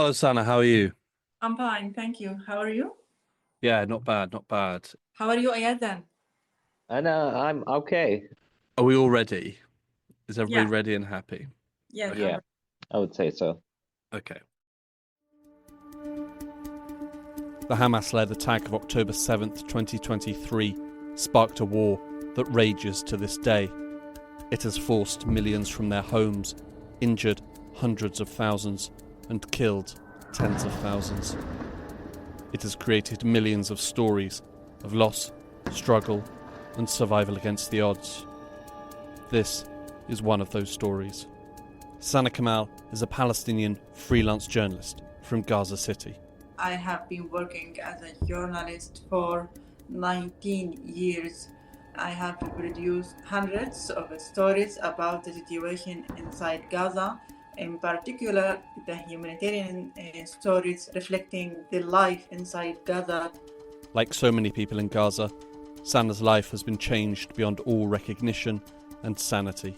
Hello, Sanaa. How are you? I'm fine, thank you. How are you? Yeah, not bad, not bad. How are you, Ayadan? And I'm okay. Are we all ready? Is everybody Yeah, ready and happy? yes, Okay. Yeah, I would say so. Okay. The Hamas-led attack of October 7th, 2023 sparked a war that rages to this day. It has forced millions from their homes, injured hundreds of thousands, and killed tens of thousands. It has created millions of stories of loss, struggle, and survival against the odds. This is one of those stories. Sanaa Kamal is a Palestinian freelance journalist from Gaza City. I have been working as a journalist for 19 years. I have produced hundreds of stories about the situation inside Gaza, in particular the humanitarian stories reflecting the life inside Gaza. Like so many people in Gaza, Sanaa's life has been changed beyond all recognition and sanity.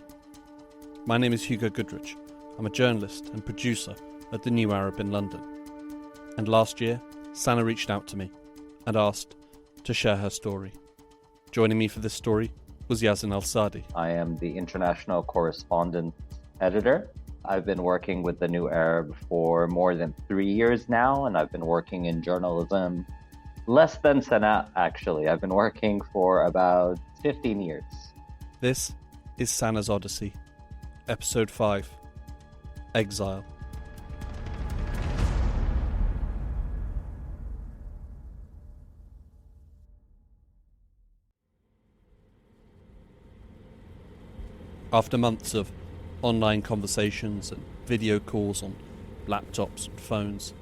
My name is Hugo Goodridge. I'm a journalist and producer at The New Arab in London. And last year, Sanaa reached out to me and asked to share her story. Joining me for this story was Yazin Al-Sadi. I am the international correspondent editor. I've been working with The New Arab for more than 3 years now, and I've been working in journalism less than Sanaa, actually. I've been working for about 15 years. This is Sanaa's Odyssey, Episode 5, Exile. After months of online conversations and video calls on laptops and phones,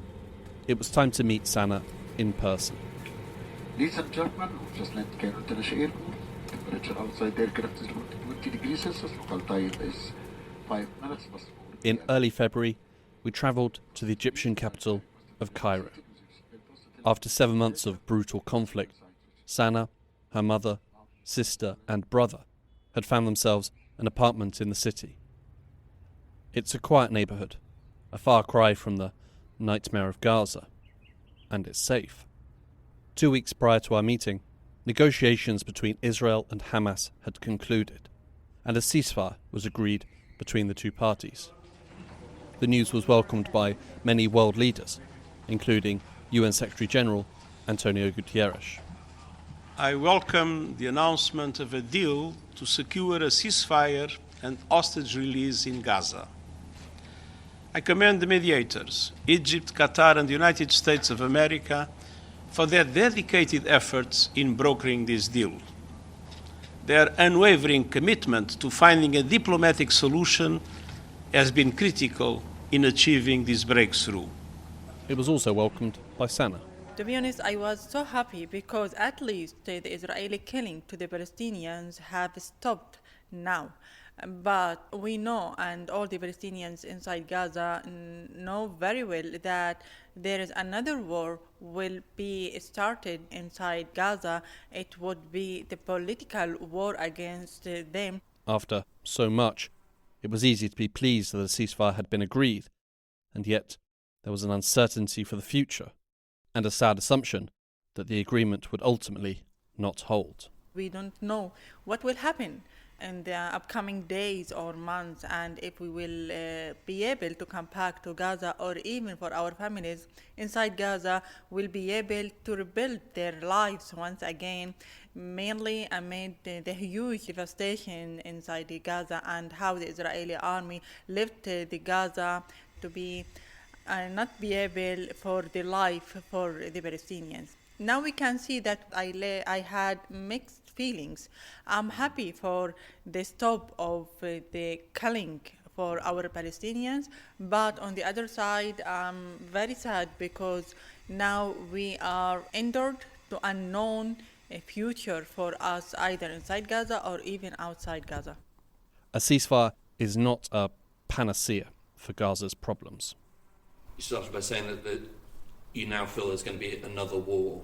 it was time to meet Sanaa in person. Ladies and gentlemen, just let Cairo international temperature outside the aircraft is 20 degrees Celsius. Local time is 5 minutes. In early February, we travelled to the Egyptian capital of Cairo. After 7 months of brutal conflict, Sanaa, her mother, sister and brother had found themselves an apartment in the city. It's a quiet neighbourhood, a far cry from the nightmare of Gaza, and it's safe. 2 weeks prior to our meeting, negotiations between Israel and Hamas had concluded, and a ceasefire was agreed between the two parties. The news was welcomed by many world leaders, including UN Secretary General Antonio Guterres. I welcome the announcement of a deal to secure a ceasefire and hostage release in Gaza. I commend the mediators, Egypt, Qatar, and the United States of America, for their dedicated efforts in brokering this deal. Their unwavering commitment to finding a diplomatic solution has been critical in achieving this breakthrough. It was also welcomed by Sanaa. To be honest, I was so happy because at least the Israeli killing to the Palestinians have stopped now. But we know, and all the Palestinians inside Gaza know very well, that there is another war will be started inside Gaza. It would be the political war against them. After so much, it was easy to be pleased that a ceasefire had been agreed, and yet there was an uncertainty for the future, and a sad assumption that the agreement would ultimately not hold. We don't know what will happen in the upcoming days or months, and if we will be able to come back to Gaza, or even for our families inside Gaza will be able to rebuild their lives once again, mainly amid the huge devastation inside the Gaza and how the Israeli army left the Gaza to be not be able for the life for the Palestinians. Now we can see that I had mixed feelings. I'm happy for the stop of the killing for our Palestinians, but on the other side, I'm very sad because now we are entered to unknown future for us, either inside Gaza or even outside Gaza. A ceasefire is not a panacea for Gaza's problems. You started by saying that you now feel there's going to be another war,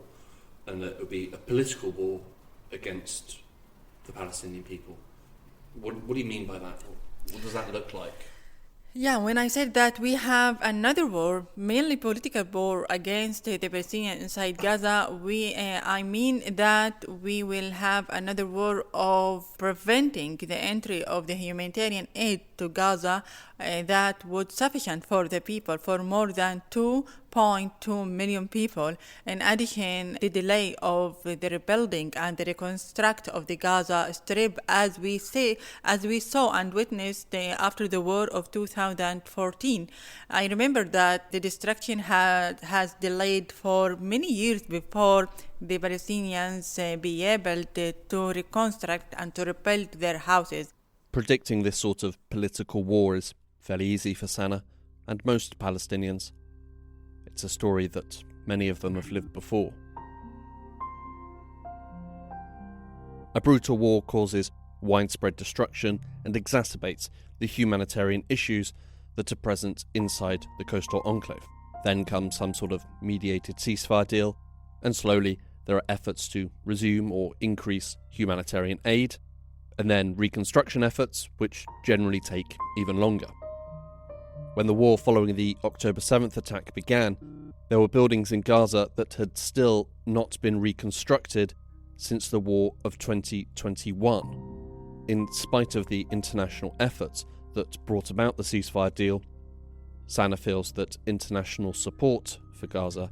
and that it would be a political war against the Palestinian people. What do you mean by that? What does that look like? Yeah, when I said that we have another war, mainly political war against the Palestinians inside Gaza, I mean that we will have another war of preventing the entry of the humanitarian aid to Gaza that would sufficient for the people, for more than 2.2 million people. In addition, the delay of the rebuilding and the reconstruct of the Gaza Strip, as we saw and witnessed after the war of 2014. I remember that the destruction has delayed for many years before the Palestinians be able to reconstruct and to rebuild their houses. Predicting this sort of political war is fairly easy for Sanaa and most Palestinians. It's a story that many of them have lived before. A brutal war causes widespread destruction and exacerbates the humanitarian issues that are present inside the coastal enclave. Then comes some sort of mediated ceasefire deal, and slowly there are efforts to resume or increase humanitarian aid, and then reconstruction efforts, which generally take even longer. When the war following the October 7th attack began, there were buildings in Gaza that had still not been reconstructed since the war of 2021. In spite of the international efforts that brought about the ceasefire deal, Sanaa feels that international support for Gaza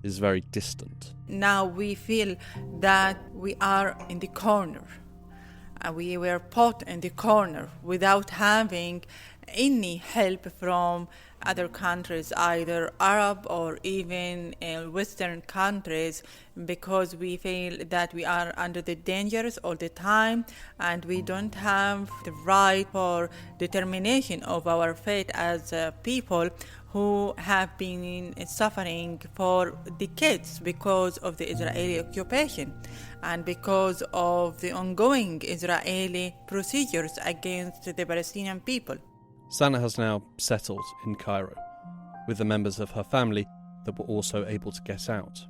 is very distant. Now we feel that we are in the corner. We were put in the corner without having any help from other countries, either Arab or even Western countries, because we feel that we are under the dangers all the time and we don't have the right for determination of our fate as people who have been suffering for decades because of the Israeli occupation and because of the ongoing Israeli procedures against the Palestinian people. Sanaa has now settled in Cairo with the members of her family that were also able to get out.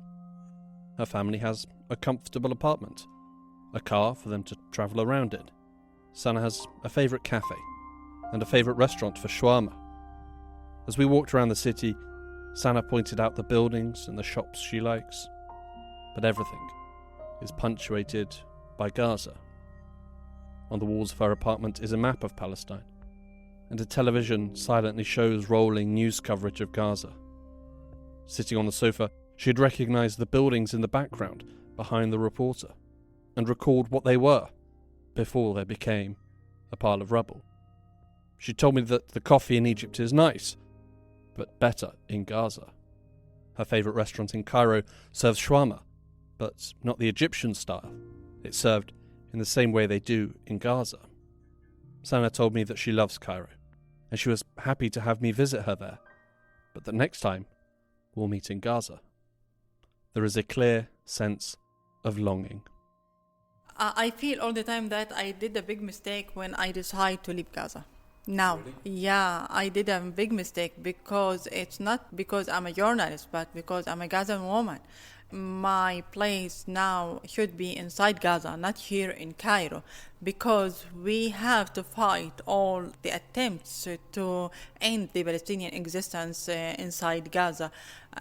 Her family has a comfortable apartment, a car for them to travel around in. Sanaa has a favourite cafe and a favourite restaurant for shawarma. As we walked around the city, Sanaa pointed out the buildings and the shops she likes, but everything is punctuated by Gaza. On the walls of her apartment is a map of Palestine, and a television silently shows rolling news coverage of Gaza. Sitting on the sofa, she had recognised the buildings in the background behind the reporter, and recalled what they were before they became a pile of rubble. She told me that the coffee in Egypt is nice, but better in Gaza. Her favourite restaurant in Cairo serves shawarma, but not the Egyptian style. It's served in the same way they do in Gaza. Sanaa told me that she loves Cairo, and she was happy to have me visit her there, but that next time we'll meet in Gaza. There is a clear sense of longing. I feel all the time that I did a big mistake when I decided to leave Gaza. Now, Really? yeah, I did a big mistake because it's not because I'm a journalist, but because I'm a Gazan woman. My place now should be inside Gaza, not here in Cairo, because we have to fight all the attempts to end the Palestinian existence inside Gaza.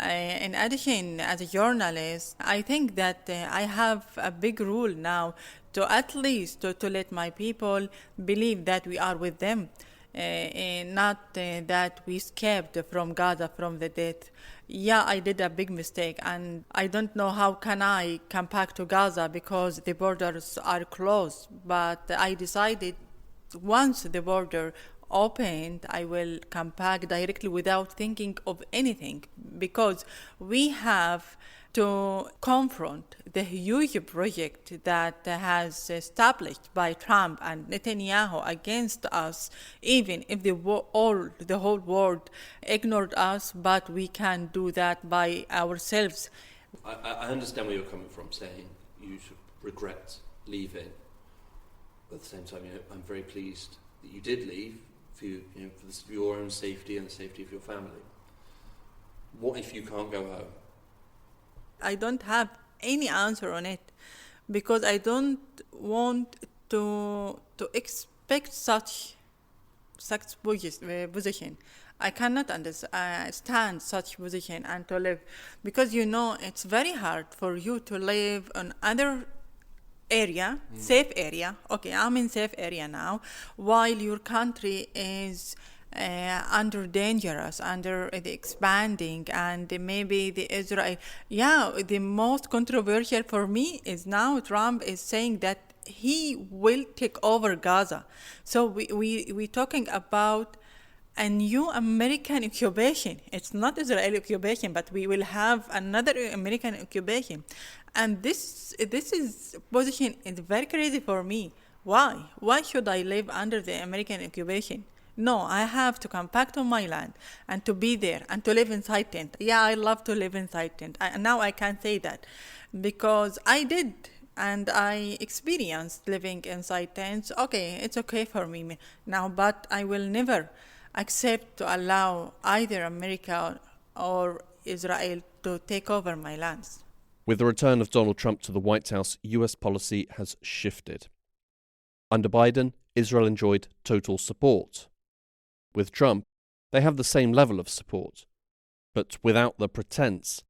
In addition, as a journalist, I think that I have a big rule now to at least to let my people believe that we are with them. Not that we escaped from Gaza from the death. Yeah, I did a big mistake, and I don't know how can I come back to Gaza because the borders are closed. But I decided once the border opened, I will come back directly without thinking of anything, because we have to confront the huge project that has established by Trump and Netanyahu against us, even if the whole world ignored us, but we can do that by ourselves. I understand where you're coming from, saying you should regret leaving. But at the same time, I'm very pleased that you did leave for your own safety and the safety of your family. What if you can't go home? I don't have any answer on it because I don't want to expect such such position. I cannot stand such position and to live, because it's very hard for you to live in other area, safe area. Okay, I'm in safe area now, while your country is under dangerous, under the expanding, and maybe the Israel. Yeah, the most controversial for me is now Trump is saying that he will take over Gaza. So we talking about a new American occupation. It's not Israeli occupation, but we will have another American occupation. And this is position is very crazy for me. Why? Why should I live under the American occupation? No, I have to come back to my land and to be there and to live inside tent. Yeah, I love to live inside tent. Now I can say that because I did and I experienced living inside tents. Okay, it's okay for me now, but I will never accept to allow either America or Israel to take over my lands. With the return of Donald Trump to the White House, US policy has shifted. Under Biden, Israel enjoyed total support. With Trump, they have the same level of support, but without the pretense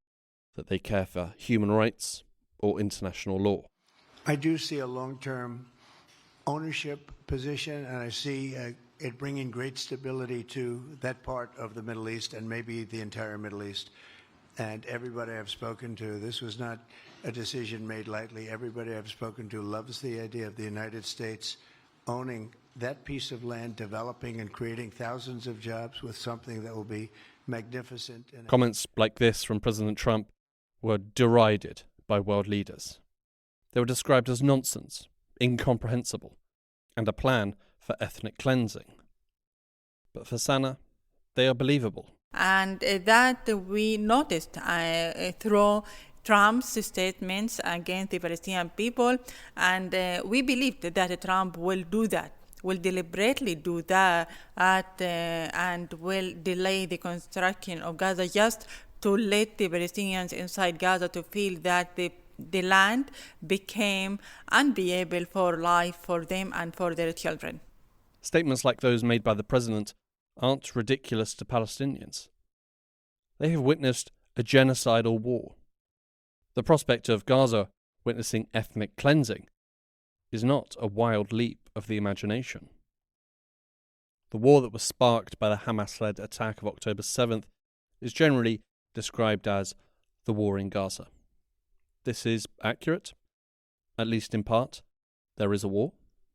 that they care for human rights or international law. I do see a long-term ownership position, and I see it bringing great stability to that part of the Middle East and maybe the entire Middle East. And everybody I've spoken to, this was not a decision made lightly. Everybody I've spoken to loves the idea of the United States owning that piece of land, developing and creating thousands of jobs with something that will be magnificent. Comments like this from President Trump were derided by world leaders. They were described as nonsense, incomprehensible, and a plan for ethnic cleansing. But for Sanaa, they are believable. And that we noticed through Trump's statements against the Palestinian people, and we believed that Trump will do that, will deliberately do that, and will delay the construction of Gaza just to let the Palestinians inside Gaza to feel that the land became unbearable for life for them and for their children. Statements like those made by the president aren't ridiculous to Palestinians. They have witnessed a genocidal war. The prospect of Gaza witnessing ethnic cleansing is not a wild leap of the imagination. The war that was sparked by the Hamas-led attack of October 7th is generally described as the war in Gaza. This is accurate, at least in part. There is a war,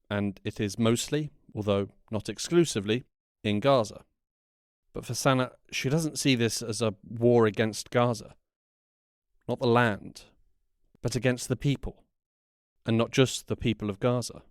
and it is mostly, although not exclusively, in Gaza. But for Sanaa, she doesn't see this as a war against Gaza. Not the land, but against the people, and not just the people of Gaza.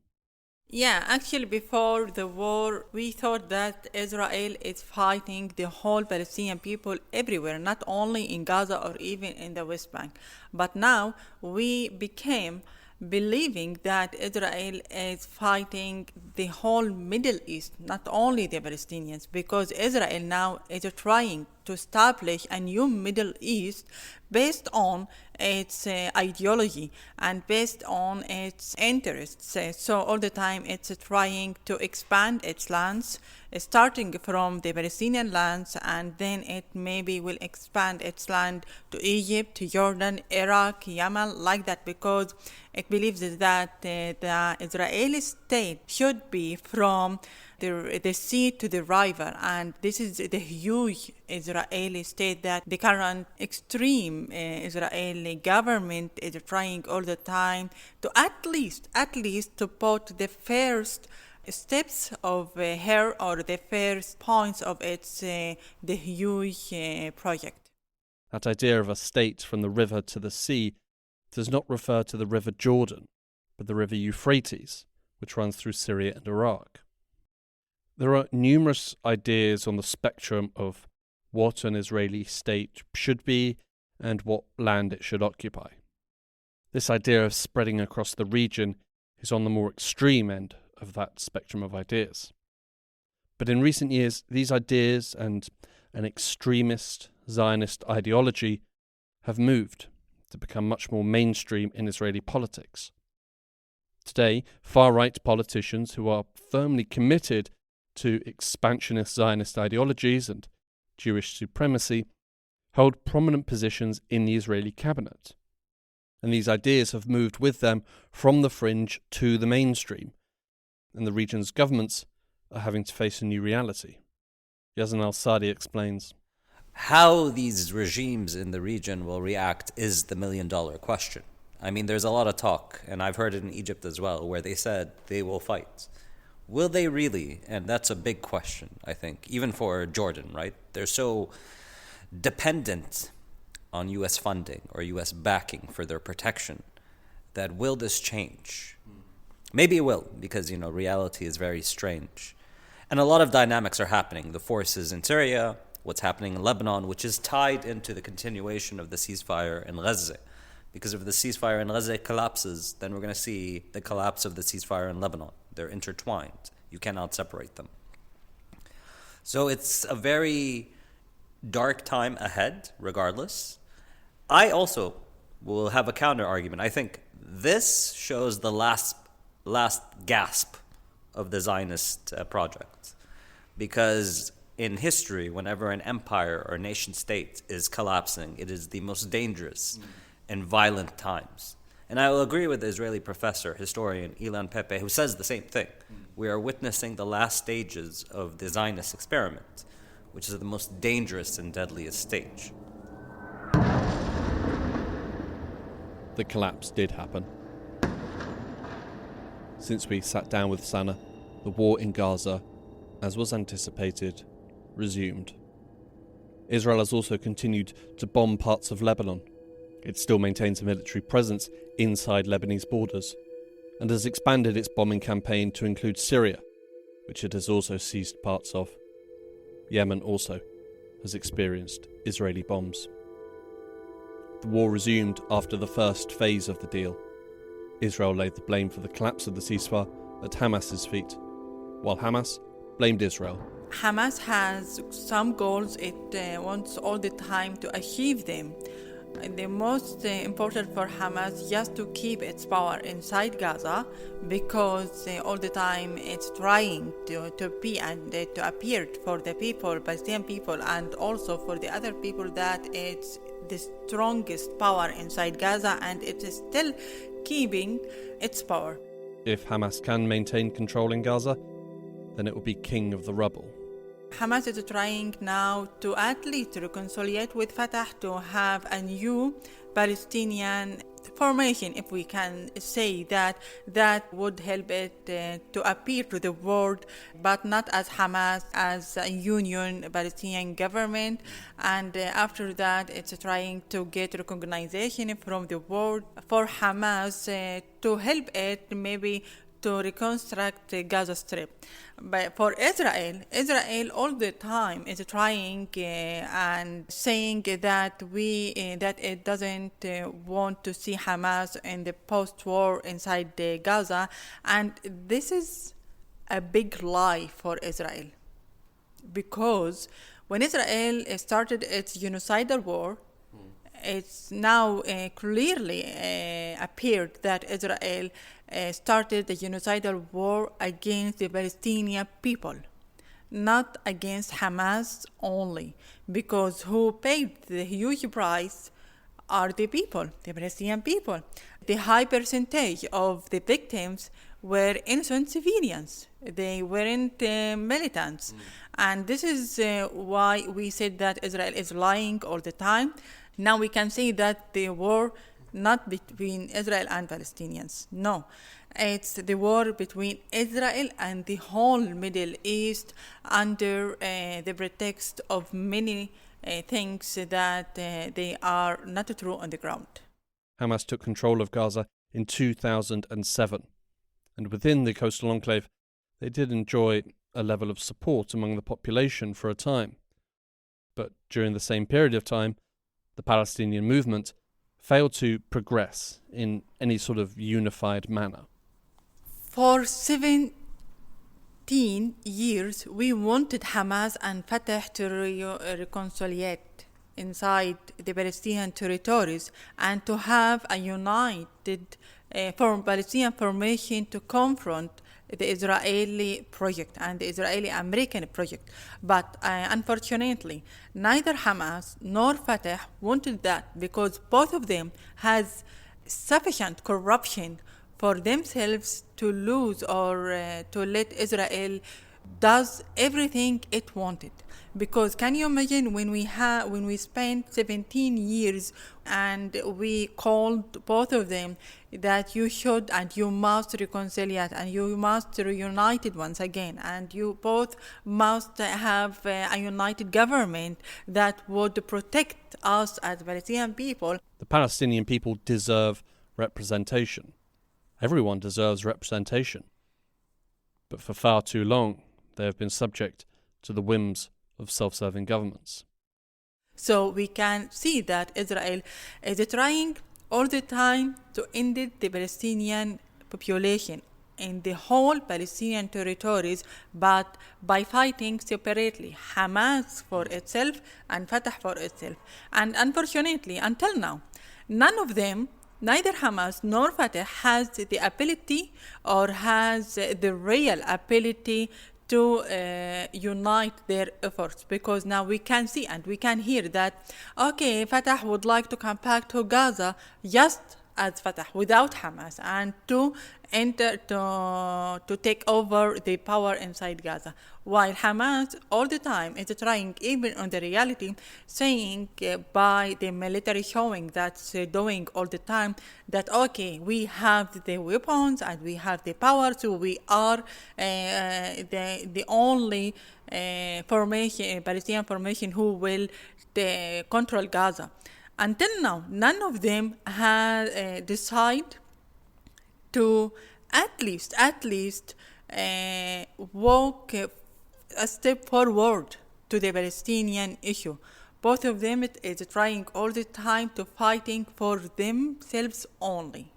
Yeah, actually before the war, we thought that Israel is fighting the whole Palestinian people everywhere, not only in Gaza or even in the West Bank. But now we became believing that Israel is fighting the whole Middle East, not only the Palestinians, because Israel now is trying to establish a new Middle East based on its ideology and based on its interests. So all the time it's trying to expand its lands, starting from the Palestinian lands, and then it maybe will expand its land to Egypt, to Jordan, Iraq, Yemen, like that, because it believes that the Israeli state should be from the sea to the river, and this is the huge Israeli state that the current extreme Israeli government is trying all the time to at least to put the first steps of her, or the first points of its the huge project. That idea of a state from the river to the sea does not refer to the river Jordan, but the river Euphrates, which runs through Syria and Iraq. There are numerous ideas on the spectrum of what an Israeli state should be and what land it should occupy. This idea of spreading across the region is on the more extreme end of that spectrum of ideas. But in recent years, these ideas and an extremist Zionist ideology have moved to become much more mainstream in Israeli politics. Today, far-right politicians who are firmly committed to expansionist Zionist ideologies and Jewish supremacy, hold prominent positions in the Israeli cabinet. And these ideas have moved with them from the fringe to the mainstream, and the region's governments are having to face a new reality. Yazan al-Sadi explains. How these regimes in the region will react is the million-dollar question. I mean, there's a lot of talk, and I've heard it in Egypt as well, where they said they will fight. Will they really? And that's a big question, I think, even for Jordan, right? They're so dependent on U.S. funding or U.S. backing for their protection that will this change? Maybe it will, because, reality is very strange. And a lot of dynamics are happening. The forces in Syria, what's happening in Lebanon, which is tied into the continuation of the ceasefire in Gaza. Because if the ceasefire in Gaza collapses, then we're going to see the collapse of the ceasefire in Lebanon. They're intertwined. You cannot separate them. So it's a very dark time ahead, regardless. I also will have a counter argument. I think this shows the last gasp of the Zionist project. Because in history, whenever an empire or nation state is collapsing, it is the most dangerous and violent times. And I will agree with the Israeli professor, historian Ilan Pepe, who says the same thing. We are witnessing the last stages of the Zionist experiment, which is the most dangerous and deadliest stage. The collapse did happen. Since we sat down with Sanaa, the war in Gaza, as was anticipated, resumed. Israel has also continued to bomb parts of Lebanon. It still maintains a military presence inside Lebanese borders and has expanded its bombing campaign to include Syria, which it has also seized parts of. Yemen also has experienced Israeli bombs. The war resumed after the first phase of the deal. Israel laid the blame for the collapse of the ceasefire at Hamas's feet, while Hamas blamed Israel. Hamas has some goals it wants all the time to achieve them. The most important for Hamas is just to keep its power inside Gaza, because all the time it's trying to be and to appear for the people, Palestinian people, and also for the other people that it's the strongest power inside Gaza, and it is still keeping its power. If Hamas can maintain control in Gaza, then it will be king of the rubble. Hamas is trying now to at least reconcile with Fatah to have a new Palestinian formation, if we can say that would help it to appear to the world, but not as Hamas, as a union Palestinian government. And after that, it's trying to get recognition from the world for Hamas to help it maybe to reconstruct the Gaza Strip. But for Israel all the time is trying and saying that that it doesn't want to see Hamas in the post-war inside Gaza, and this is a big lie for Israel, because when Israel started its genocidal war, it's now clearly appeared that Israel started the genocidal war against the Palestinian people, not against Hamas only, because who paid the huge price are the people, the Palestinian people. The high percentage of the victims were innocent civilians. They weren't militants. And this is why we said that Israel is lying all the time. Now we can say that the war not between Israel and Palestinians. No, it's the war between Israel and the whole Middle East under the pretext of many things that they are not true on the ground. Hamas took control of Gaza in 2007, and within the coastal enclave, they did enjoy a level of support among the population for a time. But during the same period of time, the Palestinian movement failed to progress in any sort of unified manner. For 17 years, we wanted Hamas and Fatah to reconcile inside the Palestinian territories and to have a united Palestinian formation to confront the Israeli project and the Israeli-American project. But unfortunately, neither Hamas nor Fatah wanted that, because both of them has sufficient corruption for themselves to lose or to let Israel does everything it wanted. Because can you imagine when we spent 17 years and we called both of them that you should and you must reconcile and you must reunite it once again, and you both must have a united government that would protect us as Palestinian people. The Palestinian people deserve representation. Everyone deserves representation. But for far too long, they have been subject to the whims of self-serving governments. So we can see that Israel is trying all the time to end the Palestinian population in the whole Palestinian territories, but by fighting separately, Hamas for itself and Fatah for itself. And unfortunately, until now, none of them, neither Hamas nor Fatah, has the ability or has the real ability to unite their efforts, because now we can see and we can hear that, okay, Fatah would like to come back to Gaza just as Fatah without Hamas and to enter to take over the power inside Gaza, while Hamas all the time is trying, even on the reality, saying by the military showing that's doing all the time that okay, we have the weapons and we have the power, so we are the only Palestinian formation who will control Gaza. Until now, none of them have decided to at least walk a step forward to the Palestinian issue. Both of them is trying all the time to fighting for themselves only,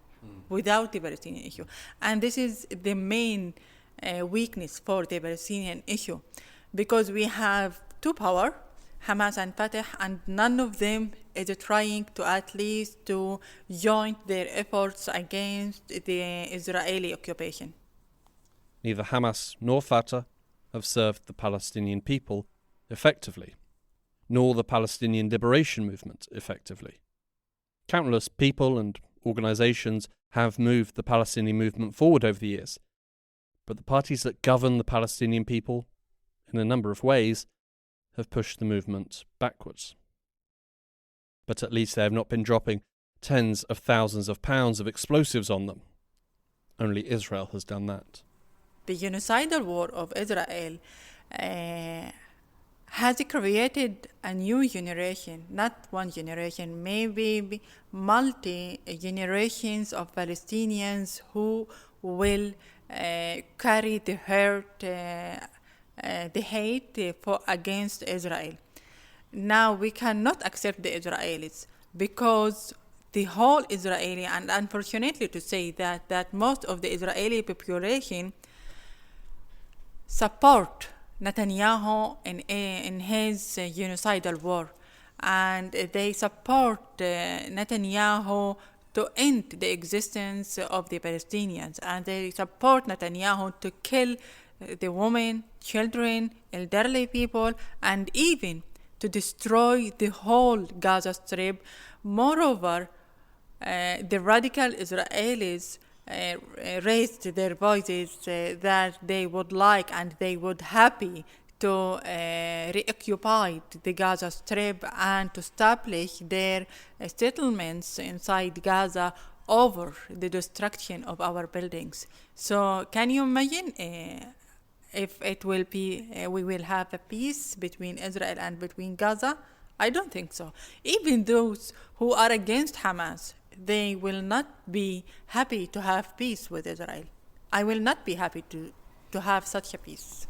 without the Palestinian issue. And this is the main weakness for the Palestinian issue, because we have two power, Hamas and Fatah, and none of them is trying to at least to join their efforts against the Israeli occupation. Neither Hamas nor Fatah have served the Palestinian people effectively, nor the Palestinian liberation movement effectively. Countless people and organizations have moved the Palestinian movement forward over the years, but the parties that govern the Palestinian people, in a number of ways, have pushed the movement backwards. But at least they have not been dropping tens of thousands of pounds of explosives on them. Only Israel has done that. The genocidal war of Israel has created a new generation, not one generation, maybe multi-generations of Palestinians who will carry the hurt, the hate against Israel. Now we cannot accept the Israelis, because the whole Israeli, and unfortunately to say that most of the Israeli population support Netanyahu in his genocidal war, and they support Netanyahu to end the existence of the Palestinians, and they support Netanyahu to kill the women, children, elderly people, and even to destroy the whole Gaza Strip. Moreover, the radical Israelis raised their voices that they would like and they would happy to reoccupy the Gaza Strip and to establish their settlements inside Gaza over the destruction of our buildings. So can you imagine if it will be, we will have a peace between Israel and between Gaza? I don't think so. Even those who are against Hamas, they will not be happy to have peace with Israel. I will not be happy to have such a peace.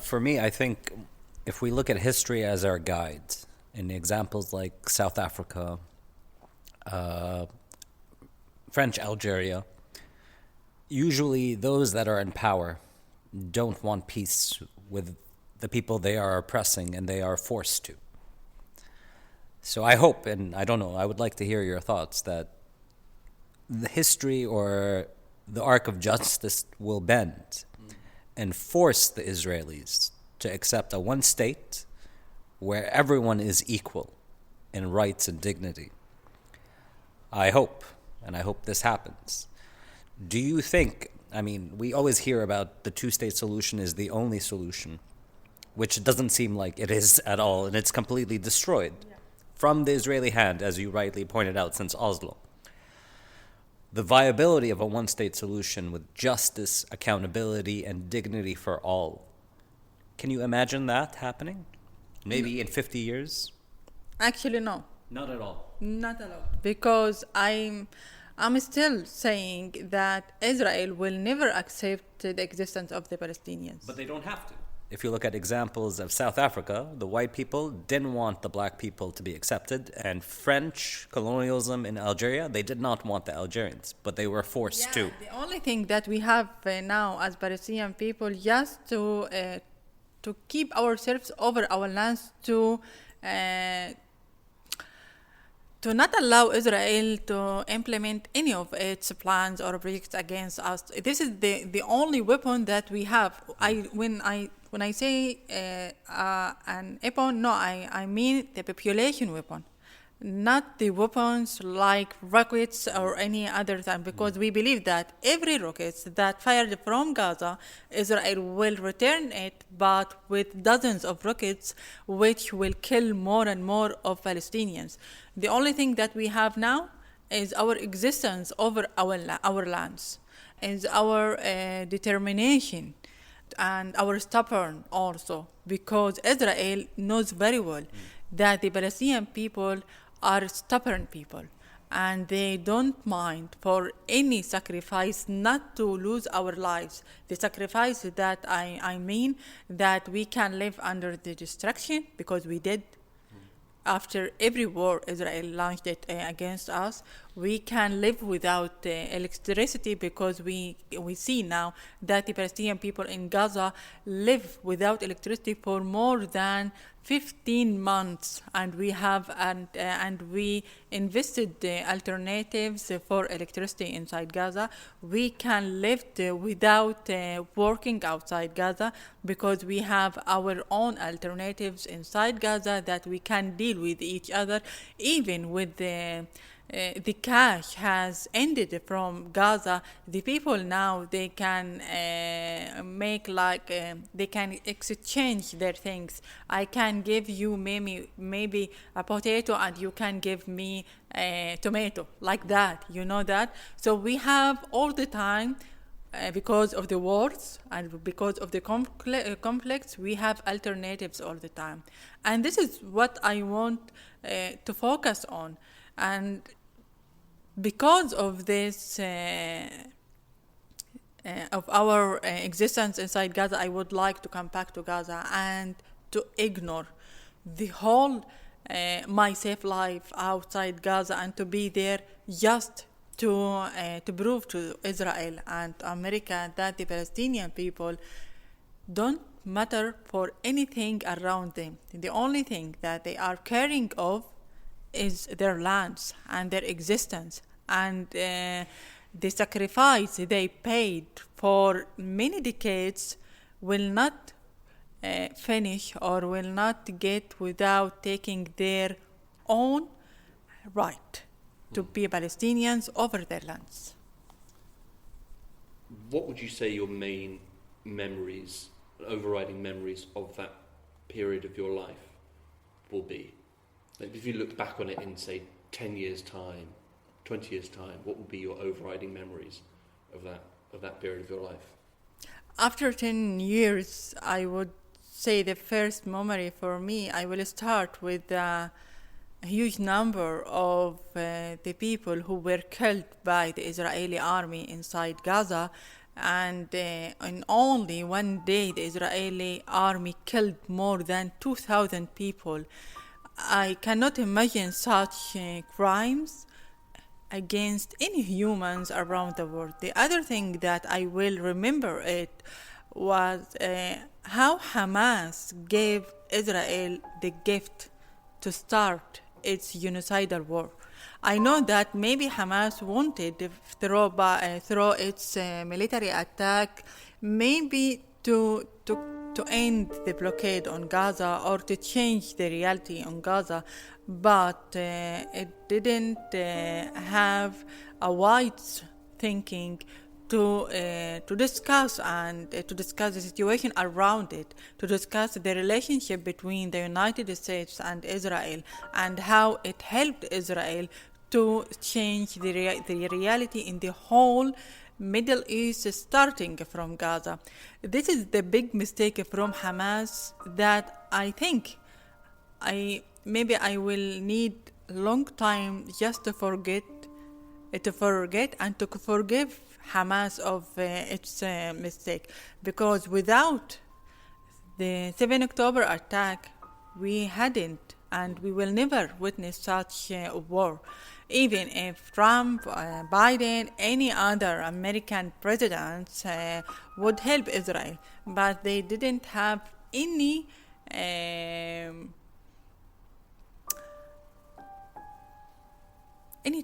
For me, I think if we look at history as our guide, in examples like South Africa, French Algeria, usually those that are in power don't want peace with the people they are oppressing, and they are forced to. So I hope, and I don't know, I would like to hear your thoughts, that the history or the arc of justice will bend and force the Israelis to accept a one state where everyone is equal in rights and dignity. I hope this happens. Do you think, we always hear about the two-state solution is the only solution, which doesn't seem like it is at all, and it's completely destroyed from the Israeli hand, as you rightly pointed out, since Oslo. The viability of a one-state solution with justice, accountability, and dignity for all. Can you imagine that happening? Maybe in 50 years? Actually, no. Not at all. Not at all. Because I'm still saying that Israel will never accept the existence of the Palestinians. But they don't have to. If you look at examples of South Africa, the white people didn't want the black people to be accepted, and French colonialism in Algeria, they did not want the Algerians, but they were forced to. The only thing that we have now as Palestinian people, just to keep ourselves over our lands, to not allow Israel to implement any of its plans or projects against us. This is the only weapon that we have. When I say an weapon, no, I mean the population weapon, not the weapons like rockets or any other time, because we believe that every rocket that fired from Gaza, Israel will return it, but with dozens of rockets, which will kill more and more of Palestinians. The only thing that we have now is our existence over our lands, is our determination, and our stubborn also, because Israel knows very well that the Palestinian people are stubborn people, and they don't mind for any sacrifice not to lose our lives. The sacrifice that I mean that we can live under the destruction, because we did. After every war Israel launched it against us, we can live without electricity, because we see now that the Palestinian people in Gaza live without electricity for more than 15 months, and we invested alternatives for electricity inside Gaza. We can live without working outside Gaza, because we have our own alternatives inside Gaza that we can deal with each other, even with the cash has ended from Gaza. The people now, they can they can exchange their things. I can give you maybe a potato, and you can give me a tomato, like that, you know that. So we have all the time, because of the wars and because of the conflicts, we have alternatives all the time. And this is what I want to focus on. And because of this, of our existence inside Gaza, I would like to come back to Gaza and to ignore the whole my safe life outside Gaza, and to be there just to prove to Israel and America that the Palestinian people don't matter for anything around them. The only thing that they are caring of is their lands and their existence, and the sacrifice they paid for many decades will not finish or will not get without taking their own right to be Palestinians over their lands. What would you say your main memories, overriding memories of that period of your life will be? Like, if you look back on it in, say, 10 years' time, 20 years' time, what would be your overriding memories of that period of your life? After 10 years, I would say the first memory for me, I will start with a huge number of the people who were killed by the Israeli army inside Gaza. And in only one day, the Israeli army killed more than 2,000 people. I cannot imagine such crimes against any humans around the world. The other thing that I will remember it was how Hamas gave Israel the gift to start its genocidal war. I know that maybe Hamas wanted to throw its military attack, maybe to end the blockade on Gaza or to change the reality on Gaza, but it didn't have a wide thinking to discuss and to discuss the situation around it, to discuss the relationship between the United States and Israel and how it helped Israel to change the reality in the whole Middle East, starting from Gaza. This is the big mistake from Hamas that I think maybe I will need a long time just to forget and to forgive Hamas of its mistake, because without the 7 October attack, we hadn't and we will never witness such a war. Even if Trump, Biden, any other American presidents would help Israel, but they didn't have any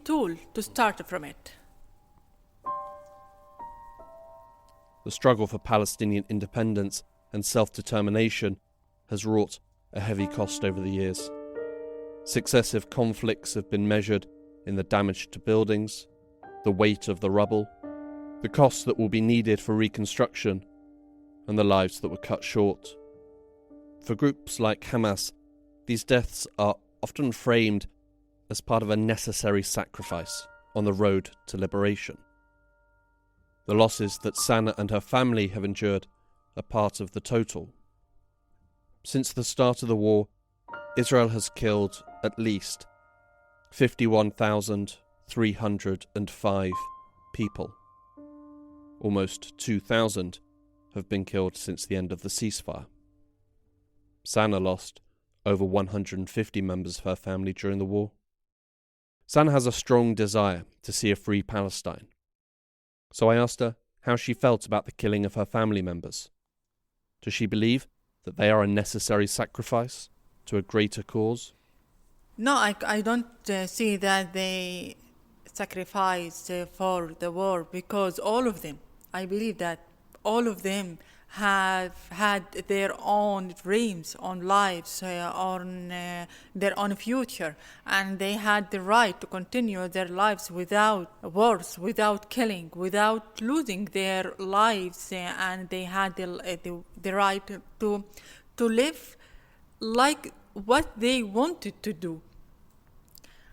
tool to start from it. The struggle for Palestinian independence and self-determination has wrought a heavy cost over the years. Successive conflicts have been measured in the damage to buildings, the weight of the rubble, the costs that will be needed for reconstruction, and the lives that were cut short. For groups like Hamas, these deaths are often framed as part of a necessary sacrifice on the road to liberation. The losses that Sanaa and her family have endured are part of the total. Since the start of the war, Israel has killed at least 51,305 people. Almost 2,000 have been killed since the end of the ceasefire. Sanaa lost over 150 members of her family during the war. Sanaa has a strong desire to see a free Palestine. So I asked her how she felt about the killing of her family members. Does she believe that they are a necessary sacrifice to a greater cause? No, I don't see that they sacrificed for the war, because all of them, I believe that all of them have had their own dreams, on lives, on their own future, and they had the right to continue their lives without wars, without killing, without losing their lives, and they had the right to live like what they wanted to do.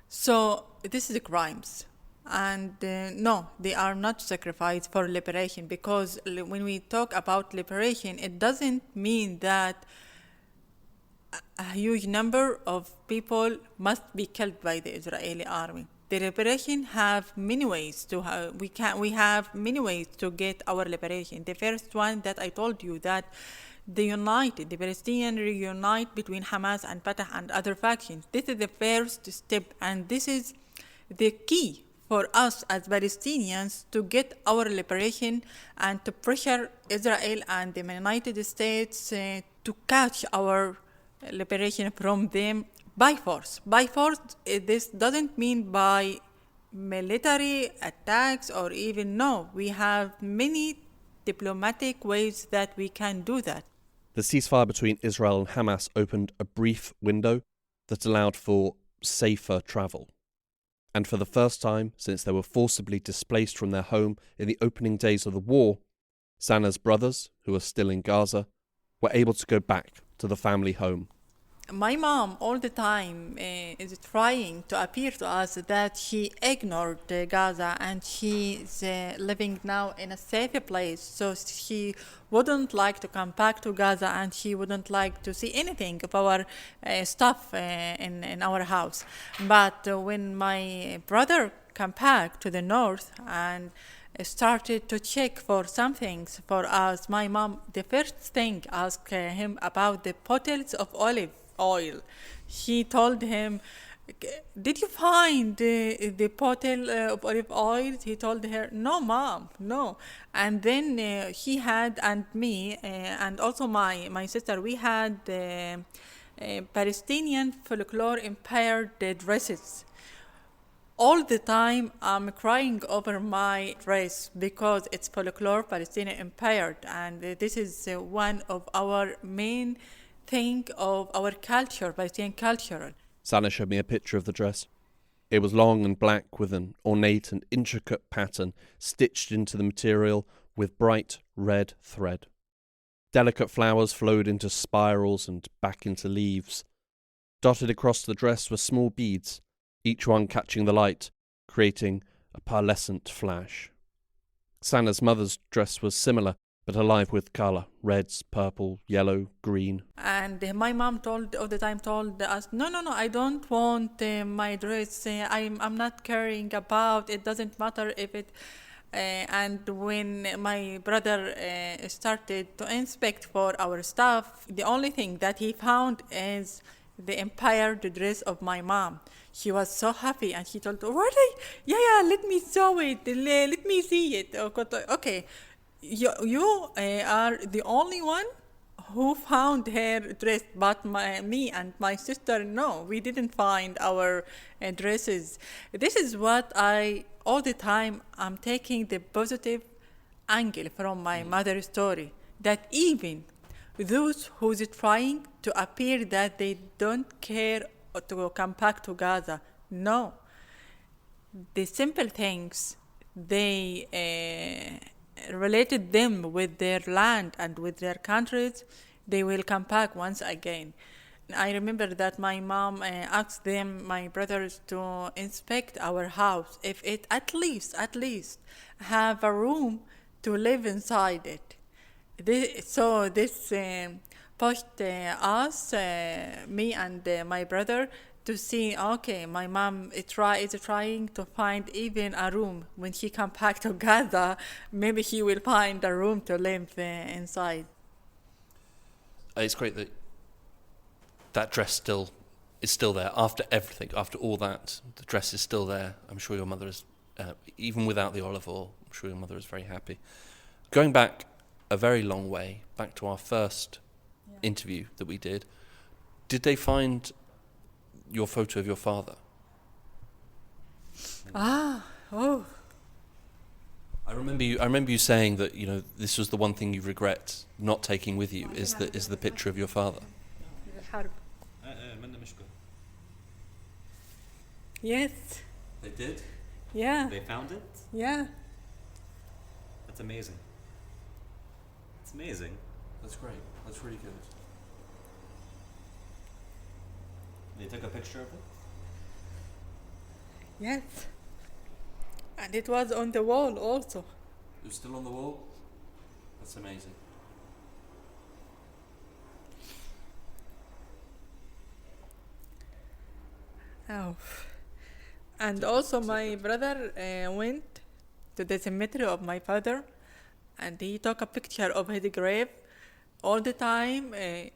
So this is the crimes. And no, they are not sacrificed for liberation, because when we talk about liberation, it doesn't mean that a huge number of people must be killed by the Israeli army. The liberation have many ways to we have many ways to get our liberation. The first one that I told you, that the Palestinians reunite between Hamas and Fatah and other factions. This is the first step, and this is the key for us as Palestinians to get our liberation and to pressure Israel and the United States to catch our liberation from them by force. By force, this doesn't mean by military attacks or even, no. We have many diplomatic ways that we can do that. The ceasefire between Israel and Hamas opened a brief window that allowed for safer travel. And for the first time since they were forcibly displaced from their home in the opening days of the war, Sanaa's brothers, who are still in Gaza, were able to go back to the family home. My mom all the time is trying to appear to us that she ignored Gaza and she's living now in a safer place. So she wouldn't like to come back to Gaza, and she wouldn't like to see anything of our stuff in our house. But when my brother came back to the north and started to check for some things for us, my mom, the first thing, asked him about the bottles of olive oil. She told him, "Did you find the bottle of olive oil?" He told her, "No, Mom, no." And then he had, and me, and also my sister, we had Palestinian folklore impaired dresses. all the time I'm crying over my dress because it's folklore Palestinian Empire, and this is one of our main thing of our culture, Palestinian culture. Sanaa showed me a picture of the dress. It was long and black with an ornate and intricate pattern stitched into the material with bright red thread. Delicate flowers flowed into spirals and back into leaves. Dotted across the dress were small beads, each one catching the light, creating a pearlescent flash. Sanaa's mother's dress was similar, but alive with colour, reds, purple, yellow, green. And my mom all the time told us, no, I don't want my dress. I'm not caring about. It doesn't matter if it. And when my brother started to inspect for our stuff, the only thing that he found is the embroidered dress of my mom. He was so happy, and he told, "Really? Yeah, let me show it. Let me see it." Okay. You are the only one who found her dress, but me and my sister, no, we didn't find our dresses. This is what all the time, I'm taking the positive angle from my mother's story, that even those who's trying to appear that they don't care to come back to Gaza, no. The simple things, they related them with their land and with their countries, they will come back once again. I remember that my mom asked my brothers to inspect our house, if it at least have a room to live inside it. This pushed us, me and my brother, to see, okay, my mom is trying to find even a room. When he comes back to Gaza, maybe he will find a room to live inside. It's great that that dress is still there after everything, after all that. The dress is still there. I'm sure your mother is, even without the olive oil, I'm sure your mother is very happy. Going back a very long way, back to our first interview that we did they find your photo of your father? Oh. I remember you saying that, this was the one thing you regret not taking with you is the picture of your father. Yes. They did? Yeah. They found it? Yeah. That's amazing. It's amazing. That's great. That's really good. They took a picture of it? Yes. And it was on the wall also. It was still on the wall? That's amazing. Oh. And also my brother went to the cemetery of my father, and he took a picture of his grave all the time. We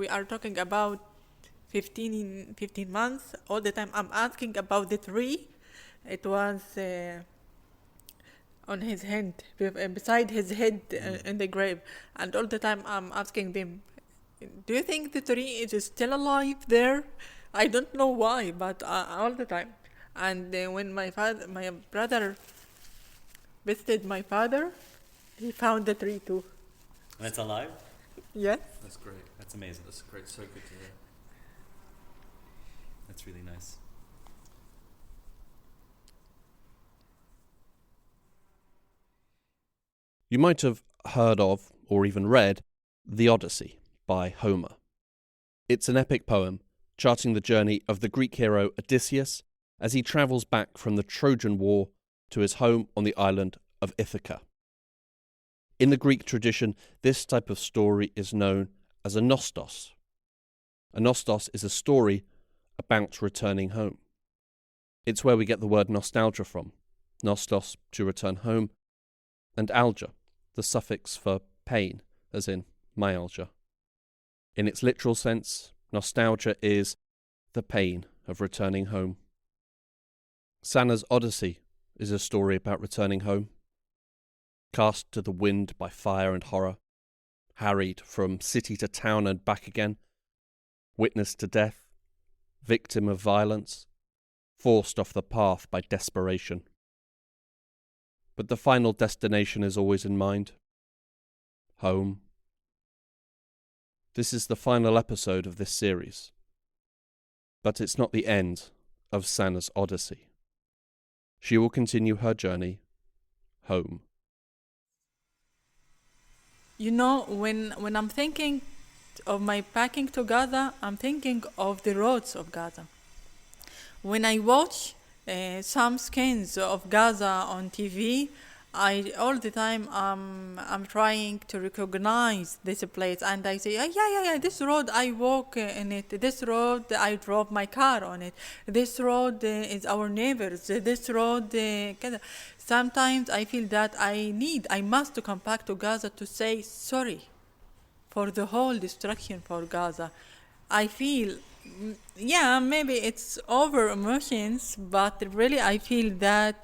are talking about 15 months. All the time I'm asking about the tree. It was on his head, beside his head in the grave. And all the time I'm asking them, do you think the tree is still alive there? I don't know why, but all the time. And when my brother visited my father, he found the tree too. And it's alive? Yes. That's great. That's amazing. That's great. So good to hear. That's really nice. You might have heard of, or even read, The Odyssey by Homer. It's an epic poem charting the journey of the Greek hero Odysseus as he travels back from the Trojan War to his home on the island of Ithaca. In the Greek tradition, this type of story is known as a nostos. A nostos is a story about returning home. It's where we get the word nostalgia from. Nostos, to return home, and algia, the suffix for pain, as in myalgia. In its literal sense, nostalgia is the pain of returning home. Sanaa's Odyssey is a story about returning home. Cast to the wind by fire and horror, harried from city to town and back again, witness to death, victim of violence, forced off the path by desperation. But the final destination is always in mind. Home. This is the final episode of this series. But it's not the end of Sanaa's Odyssey. She will continue her journey home. You know, when I'm thinking of my packing to Gaza, I'm thinking of the roads of Gaza. When I watch some skins of Gaza on TV, all the time I'm trying to recognize this place, and I say, yeah, this road I walk in it. This road I drove my car on it. This road is our neighbors. This road. Sometimes I feel that I must to come back to Gaza to say sorry for the whole destruction for Gaza. I feel, maybe it's over emotions, but really I feel that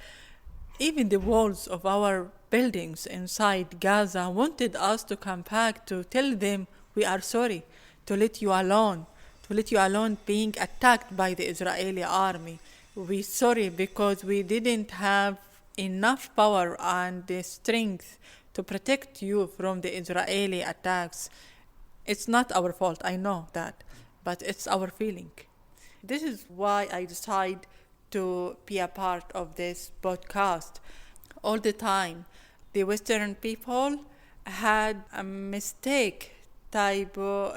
even the walls of our buildings inside Gaza wanted us to come back to tell them we are sorry, to let you alone being attacked by the Israeli army. We're sorry because we didn't have enough power and the strength to protect you from the Israeli attacks. It's not our fault, I know that, but it's our feeling. This is why I decide to be a part of this podcast. All the time, the Western people had a mistake type of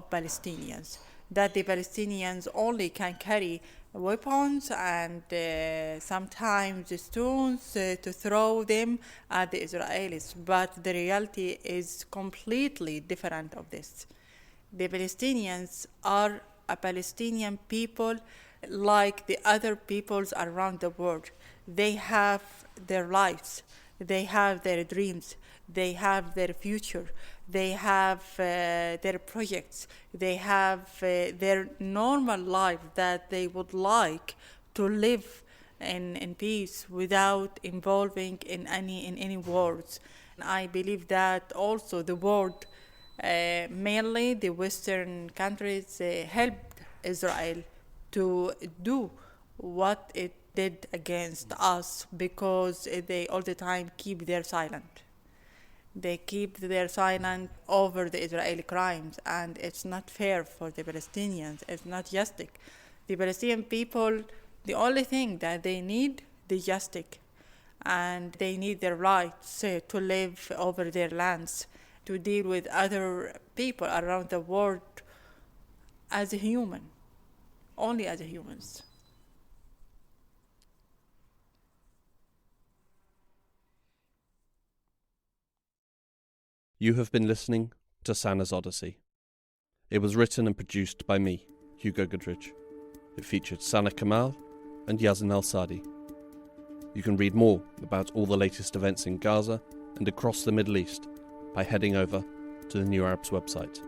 Palestinians, that the Palestinians only can carry weapons and sometimes stones to throw them at the Israelis. But the reality is completely different of this. The Palestinians are a Palestinian people like the other peoples around the world. They have their lives, they have their dreams, they have their future, they have their projects, they have their normal life that they would like to live in peace without involving in any wars. I believe that also the world, mainly the Western countries, helped Israel to do what it did against us, because they all the time keep their silent. They keep their silent over the Israeli crimes, and it's not fair for the Palestinians. It's not justice. The Palestinian people, the only thing that they need, the justice, and they need their rights to live over their lands, to deal with other people around the world as a human. Only as humans. You have been listening to Sanaa's Odyssey. It was written and produced by me, Hugo Goodridge. It featured Sanaa Kamal and Yazan Al-Sadi. You can read more about all the latest events in Gaza and across the Middle East by heading over to the New Arabs website.